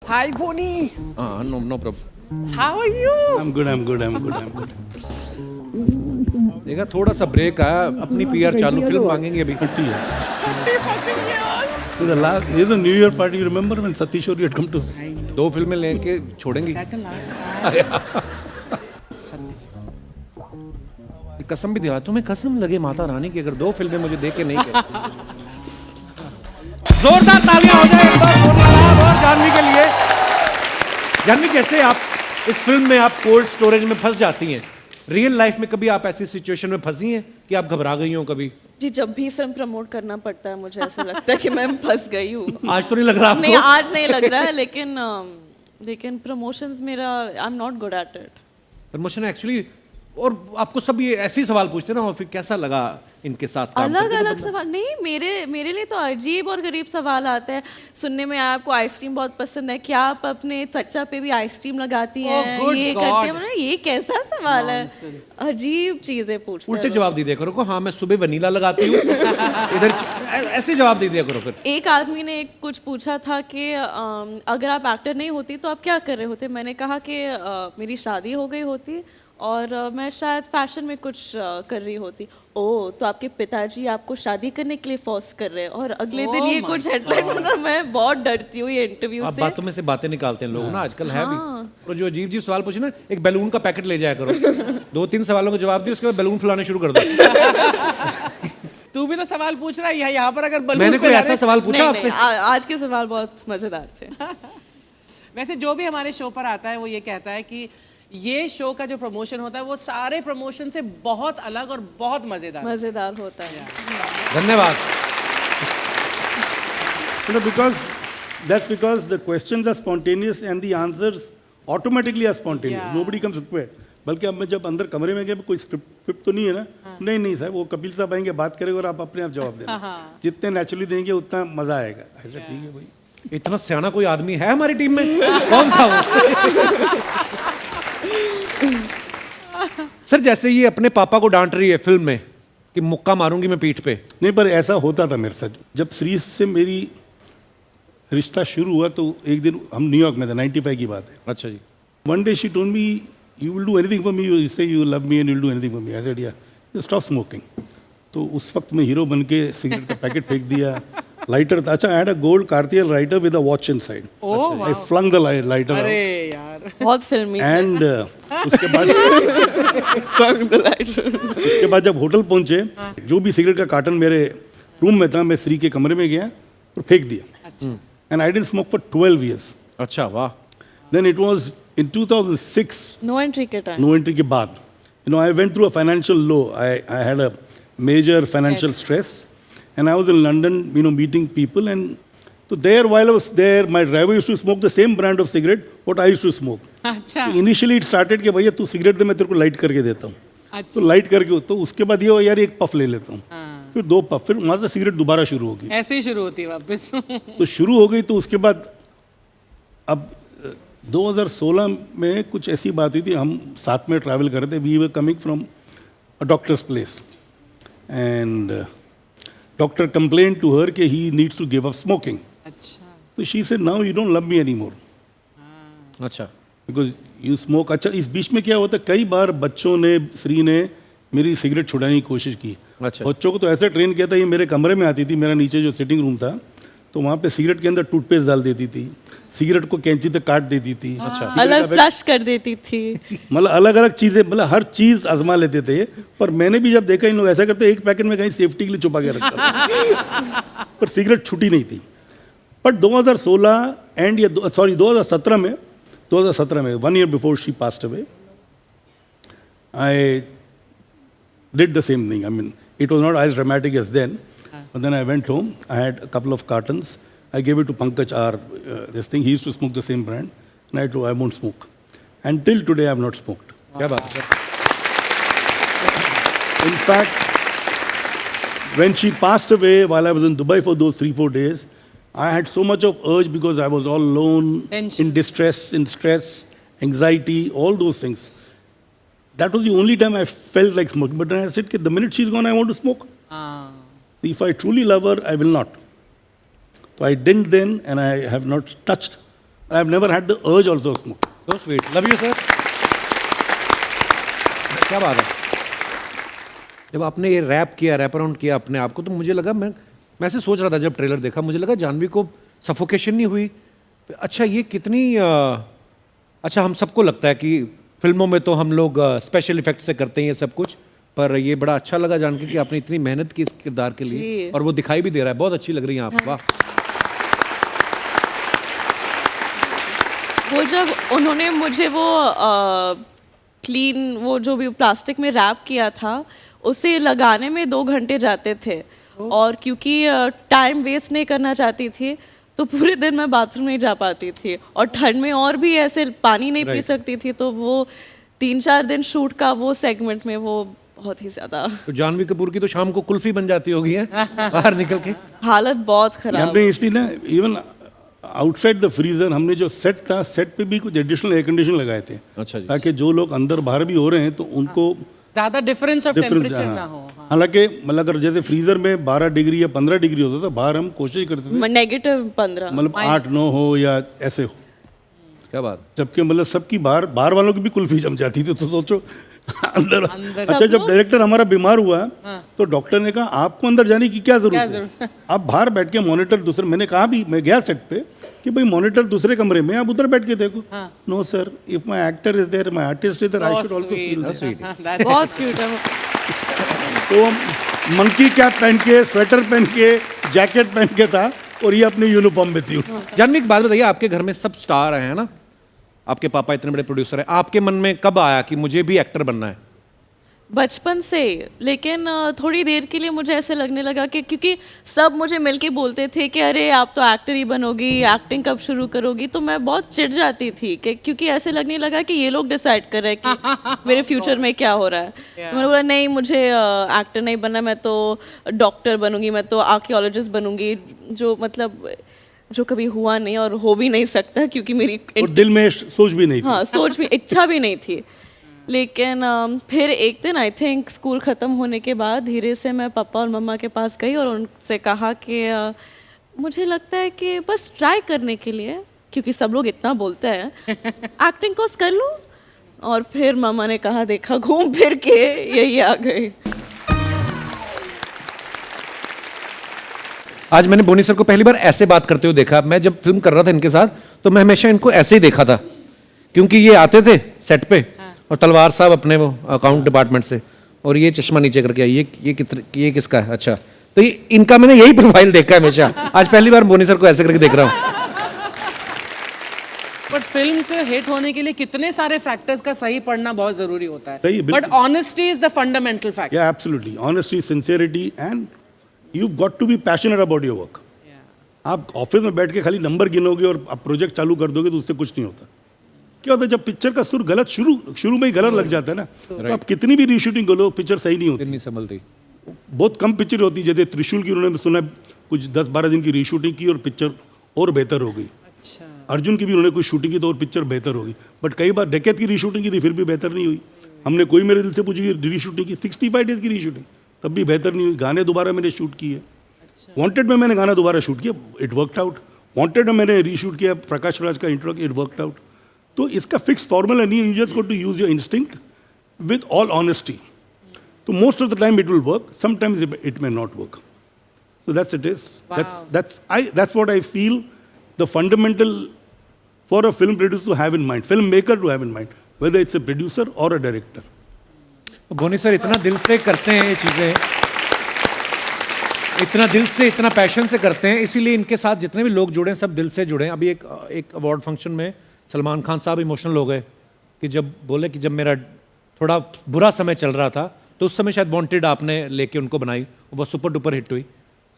Hi, Boni. No problem. How are you? I'm good. देखा थोड़ा सा ब्रेक आया, अपनी पीआर चालू, फिल्म मांगेंगे अभी. 30 years. 30-something years. Here's a New Year party. You remember when Satish Auri had come to? 2 फिल्में लेके छोड़ेंगी. That the last time. Satish. कसम भी दिला, तुम्हें कसम लगे माता रानी की, अगर 2 फिल्में मुझे दे के नहीं गए. जोरदार तालियां हो जाए एक बार सोनिया साहब और जानवी के लिए. जानवी, जैसे आप इस फिल्म में आप कोल्ड स्टोरेज में फंस जाती हैं, रियल लाइफ में कभी आप ऐसी सिचुएशन में फंसी हैं कि आप घबरा गई हो कभी? जी, जब भी फिल्म प्रमोट करना पड़ता है मुझे ऐसा लगता है कि मैं फंस गई हूँ. आज तो नहीं लग रहा आपको? नहीं, आज नहीं लग रहा है, लेकिन प्रमोशंस मेरा I am not good at it. Promotion actually, और आपको सब ये ऐसे ही सवाल पूछते ना, और फिर कैसा लगा इनके साथ काम अलग करके? अलग सवाल नहीं, मेरे लिए तो अजीब और गरीब सवाल आते हैं. सुनने में आया आपको आइसक्रीम बहुत पसंद है, क्या आप अपने त्वचा पे भी आइसक्रीम लगाती हैं? good ये God. करते हैं, ये कैसा सवाल है? अजीब चीजें पूछते हैं. उल्टे जवाब दे दिया करो को, हाँ मैं सुबह वनीला लगाती हूँ. इधर ऐसे जवाब दे दिया करो फिर. एक आदमी ने कुछ पूछा था कि अगर आप एक्टर नहीं होती तो आप क्या कर रहे होते. मैंने कहा कि मेरी शादी हो गई होती और मैं शायद फैशन में कुछ कर रही होती. ओह, तो आपके पिताजी आपको शादी करने के लिए फोर्स कर रहे हैं. और अगले दिन ये कुछ हेडलाइन बना. मैं बहुत डरती हूँ ये इंटरव्यू आप से. बातों में से बातें निकालते हैं लोग ना आजकल, है भी. और जो अजीब अजीब सवाल पूछे ना, एक बैलून का पैकेट ले जाया करो. 2-3 सवालों का जवाब दिए, उसके बाद बैलून फुलाने शुरू कर दो. तू भी तो सवाल पूछ रहा है यहाँ पर, अगर बलून मैंने कोई पे ऐसा सवाल पूछा नहीं, आपसे? नहीं, आज के सवाल बहुत मजेदार थे. वैसे जो भी हमारे शो पर आता है वो ये कहता है कि ये शो का जो प्रमोशन होता है वो सारे प्रमोशन से बहुत अलग और बहुत मजेदार होता है. धन्यवाद. That's because the questions are spontaneous and the answers automatically are spontaneous. Yeah. Nobody comes prepared. बल्कि अब मैं जब अंदर कमरे में गया, कोई स्क्रिप्ट तो नहीं है ना? नहीं साहब, वो कपिल साहब आएंगे, बात करेंगे और आप अपने आप जवाब देना. जितने नेचुरली देंगे उतना मजा आएगा. ऐसा ठीक है भाई. इतना सियाना कोई आदमी है हमारी टीम में? कौन था वो? सर, जैसे ये अपने पापा को डांट रही है फिल्म में कि मुक्का मारूंगी मैं पीठ पे. नहीं, पर ऐसा होता था मेरे साथ. जब श्री से मेरी रिश्ता शुरू हुआ तो एक दिन हम न्यूयॉर्क में थे, 95 की बात है. अच्छा जी. One day she told me, you will do anything for me, you say you love me and you'll do anything for me. I said, yeah, just stop smoking. तो उस वक्त मैं हीरो बन के सिगरेट का पैकेट फेंक दिया. Lighter था. अच्छा, I had a gold Cartier lighter with a watch inside. Oh, wow. I flung the lighter out. अरे यार, बहुत फिल्मी. And उसके बाद जब होटल पहुंचे, जो भी सिगरेट का कार्टन मेरे रूम में था, मैं श्री के कमरे में गया और फेंक दिया. And I didn't smoke for 12 years. अच्छा, वाह. Then it was in 2006. No Entry के टाइम. No entry के बाद, I went through a financial low. I had a major financial stress, and I was in London, meeting people, and so there, while I was there, my driver used to smoke the same brand of cigarette what I used to smoke. अच्छा. So initially it started कि भैया तू cigarette दे, मैं तेरे को light करके देता हूँ. अच्छा. तो लाइट करके, तो उसके बाद ये हुआ, यार एक पफ ले लेता हूँ. फिर 2 पफ, फिर वहाँ से सिगरेट दोबारा शुरू होगी. ऐसे ही शुरू होती है वापस. तो शुरू हो गई. तो उसके बाद अब 2016 में कुछ ऐसी बात हुई थी, हम साथ में ट्रैवल कर रहे थे. We were coming from a doctor's place and doctor complain to her कि he needs to give up smoking. अच्छा. तो she said, now you don't love me any more अच्छा. Because you smoke. अच्छा, इस बीच में क्या होता है, कई बार बच्चों ने, श्री ने मेरी सिगरेट छुड़ाने की कोशिश की. अच्छा. बच्चों को तो ऐसा ट्रेन किया था, ये मेरे कमरे में आती थी, मेरा नीचे जो सिटिंग रूम था, तो वहाँ पे सिगरेट के अंदर टूथपेस्ट डाल देती थी, सिगरेट को कैंची तक काट देती थी. अच्छा. अलग फ्लश कर देती थी. मतलब अलग अलग चीज़ें, मतलब हर चीज़ आजमा लेते थे. पर मैंने भी जब देखा इन लोग ऐसा करते, एक पैकेट में कहीं सेफ्टी के लिए छुपा के रखा था. पर सिगरेट छूटी नहीं थी. पर 2016 एंड या 2017 में 1 year before she passed away, I did the same thing. I mean, it was not as dramatic as then. But then I went home. I had a couple of cartons. I gave it to Pankaj, this thing. He used to smoke the same brand. And I told him, I won't smoke. Until today, I have not smoked. क्या बात है. In fact, when she passed away, while I was in Dubai for those 3-4 days, I had so much of urge because I was all alone, Tension. in distress, in stress, anxiety, all those things. That was the only time I felt like smoking. But then I said, the minute she's gone, I want to smoke. हाँ. If I truly love her, I will not. So I didn't then, and I have not touched I have never had the urge also smoke. So sweet, love you sir. क्या बात है. जब आपने ये rap किया, wrap around किया अपने आप को, तो मुझे लगा, मैं ऐसे सोच रहा था जब ट्रेलर देखा, मुझे लगा जानवी को सफोकेशन नहीं हुई. अच्छा ये कितनी अच्छा, हम सबको लगता है कि फिल्मों में तो हम लोग स्पेशल इफेक्ट से करते हैं ये सब कुछ, पर ये बड़ा अच्छा लगा जान के कि आपने इतनी मेहनत की इस किरदार के लिए, और वो दिखाई भी दे रहा है. बहुत अच्छी लग रही हैं आप. वाह. वो जब उन्होंने मुझे वो क्लीन, वो जो भी प्लास्टिक में रैप किया था, उसे लगाने में 2 घंटे जाते थे. और क्योंकि टाइम वेस्ट नहीं करना चाहती थी, तो पूरे दिन मैं बाथरूम नहीं जा पाती थी, और ठंड में और भी ऐसे पानी नहीं पी सकती थी. तो वो 3-4 दिन शूट का वो सेगमेंट में वो बहुत ही ज्यादा. तो जानवी कपूर की तो शाम को कुल्फी बन जाती होगी है बाहर निकल के. हालत बहुत खराब. हमने इसलिए ना, इवन आउटसाइड द फ्रीजर, हमने जो सेट था, सेट पे भी कुछ एडिशनल एयर कंडीशन लगाए थे. अच्छा जी. ताकि जो लोग अंदर बाहर भी हो रहे हैं तो उनको ज्यादा डिफरेंस ऑफ टेम्परेचर ना हो. हालांकि मतलब अगर जैसे फ्रीजर में 12 डिग्री या 15 डिग्री होता था, बाहर हम कोशिश करते थे -15, मतलब 8-9 हो या ऐसे हो. क्या बात. जबकि मतलब सबकी बाहर वालों की भी कुल्फी जम जाती थी. तो सोचो अंदर. अच्छा, जब डायरेक्टर हमारा बीमार हुआ तो डॉक्टर ने कहा आपको अंदर जाने की क्या जरूरत है, आप बाहर बैठ के मॉनिटर दूसरे. मैंने कहा भी, मैं गया सेट पे कि भाई मॉनिटर दूसरे कमरे में, आप उधर बैठ के देखो. No sir, if my actor is there, my artist is there, I should also feel that. बहुत क्यूट है. तो मंकी कैप पहन के, स्वेटर पहन के, जैकेट पहन के था, और ये अपनी यूनिफॉर्म में थी. जानवी एक बात बताइए, आपके घर में सब स्टार हैं ना, आपके पापा इतने बड़े प्रोड्यूसर हैं, आपके मन में कब आया कि मुझे भी एक्टर बनना है? बचपन से. लेकिन थोड़ी देर के लिए मुझे ऐसे लगने लगा कि क्योंकि सब मुझे मिलके बोलते थे कि अरे आप तो एक्टर ही बनोगी, एक्टिंग कब शुरू करोगी, तो मैं बहुत चिढ़ जाती थी कि क्योंकि ऐसे लगने लगा कि ये लोग डिसाइड कर रहे हैं कि मेरे फ्यूचर में क्या हो रहा है. तो मैंने बोला नहीं, मुझे एक्टर नहीं बनना, मैं तो डॉक्टर बनूंगी, मैं तो आर्कियोलॉजिस्ट बनूंगी, जो मतलब जो कभी हुआ नहीं और हो भी नहीं सकता, क्योंकि मेरी और दिल में सोच भी नहीं थी. हाँ, सोच भी, इच्छा भी नहीं थी. लेकिन फिर एक दिन आई थिंक स्कूल ख़त्म होने के बाद धीरे से मैं पापा और मम्मा के पास गई और उनसे कहा कि मुझे लगता है कि बस ट्राई करने के लिए, क्योंकि सब लोग इतना बोलते हैं, एक्टिंग कोर्स कर लूँ. और फिर मम्मा ने कहा देखा घूम फिर के यही आ गई. आज मैंने बोनी सर को पहली बार ऐसे बात करते हुए देखा. मैं जब फिल्म कर रहा था इनके साथ तो मैं हमेशा इनको ऐसे ही देखा था, क्योंकि ये आते थे सेट पे और तलवार साहब अपने वो अकाउंट डिपार्टमेंट से, और ये चश्मा नीचे करके आई, ये किसका है. अच्छा, तो ये इनका मैंने यही प्रोफाइल देखा है हमेशा. आज पहली बार बोनी सर को ऐसे करके देख रहा हूँ. बट फिल्म के हिट होने के लिए कितने सारे फैक्टर्स का सही पढ़ना बहुत जरूरी होता है. सही, बिल्कुल. But honesty is the fundamental factor. Yeah, absolutely. Honesty, sincerity, and you've got to be passionate about your work. आप ऑफिस में बैठ के खाली नंबर गिनोगे और आप प्रोजेक्ट चालू कर दोगे तो उससे कुछ नहीं होता. क्या होता है, जब पिक्चर का सुर गलत शुरू में ही गलत लग जाता है ना, तो आप कितनी भी रीशूटिंग करो, पिक्चर सही नहीं होती. नहीं संभलती. बहुत कम पिक्चर होती है. जैसे त्रिशूल की उन्होंने सुना कुछ 10-12 दिन की रीशूटिंग की और पिक्चर और बेहतर हो गई. अर्जुन की भी उन्होंने कुछ शूटिंग की तो और पिक्चर बेहतर होगी. बट कई बार डकैत की रीशूटिंग की थी, फिर भी बेहतर नहीं हुई. हमने कोई मेरे दिल से पूछी रीशूटिंग की, 65 डेज की रीशूटिंग, तब भी बेहतर नहीं हुई. गाने दोबारा मैंने शूट किए. वांटेड में मैंने गाना दोबारा शूट किया, इट वर्कड आउट. वांटेड में मैंने रीशूट किया प्रकाश राज का इंट्रो, इट वर्कड आउट. तो इसका फिक्स फॉर्मूला नहीं है. You just got to use your instinct with all honesty. तो most of the time it will work, sometimes it may not work. So that's it is. That's what I feel the fundamental for a film producer to have in mind, filmmaker to have in mind, whether it's a producer or a director. Boney sir इतना दिल से करते हैं ये चीज़ें, इतना दिल से, इतना पैशन से करते हैं, इसीलिए इनके साथ जितने भी लोग जुड़े हैं सब दिल से जुड़े हैं. अभी एक अवार्ड फंक्शन में सलमान खान साहब इमोशनल हो गए कि जब बोले कि जब मेरा थोड़ा बुरा समय चल रहा था तो उस समय शायद वांटेड आपने लेके उनको बनाई, वो सुपर डुपर हिट हुई.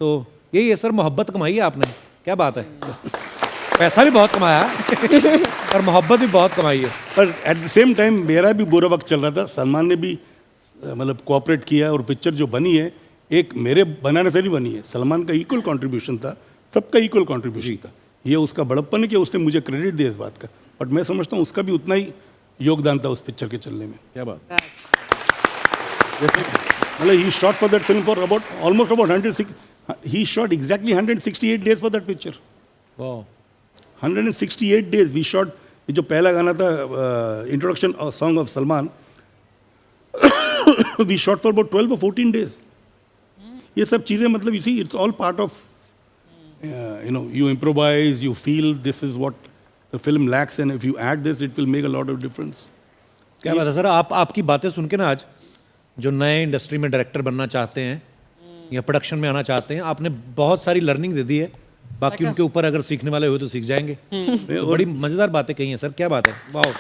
तो यही है सर, मोहब्बत कमाई है आपने. क्या बात है, पैसा भी बहुत कमाया और मोहब्बत भी बहुत कमाई है. पर एट द सेम टाइम मेरा भी बुरा वक्त चल रहा था. सलमान ने भी मतलब कोऑपरेट किया और पिक्चर जो बनी है एक मेरे बनाने से नहीं बनी है. सलमान का इक्वल कंट्रीब्यूशन था, सबका इक्वल कंट्रीब्यूशन था. ये उसका बड़प्पन है कि उसने मुझे क्रेडिट दिया इस बात का, बट मैं समझता हूँ उसका भी उतना ही योगदान था उस पिक्चर के चलने में. क्या बात. मतलब he shot for that film for almost about 106. He shot exactly 168 days for that picture. वाह. 168 days we shot. ये जो पहला गाना था introduction song of Salman, we shot for about 12 or 14 days. ये सब चीज़ें मतलब you see it's all part of you improvise, you feel this is what the film lacks, and if you add this it will make a lot of difference. क्या बात है sir, आपकी बातें सुन के ना आज जो नए इंडस्ट्री में डायरेक्टर बनना चाहते हैं या प्रोडक्शन में आना चाहते हैं, आपने बहुत सारी लर्निंग दे दी है. बाकी उनके ऊपर अगर सीखने वाले हो तो सीख जाएंगे. तो बड़ी मज़ेदार बातें कही हैं सर, क्या बात है, वाह.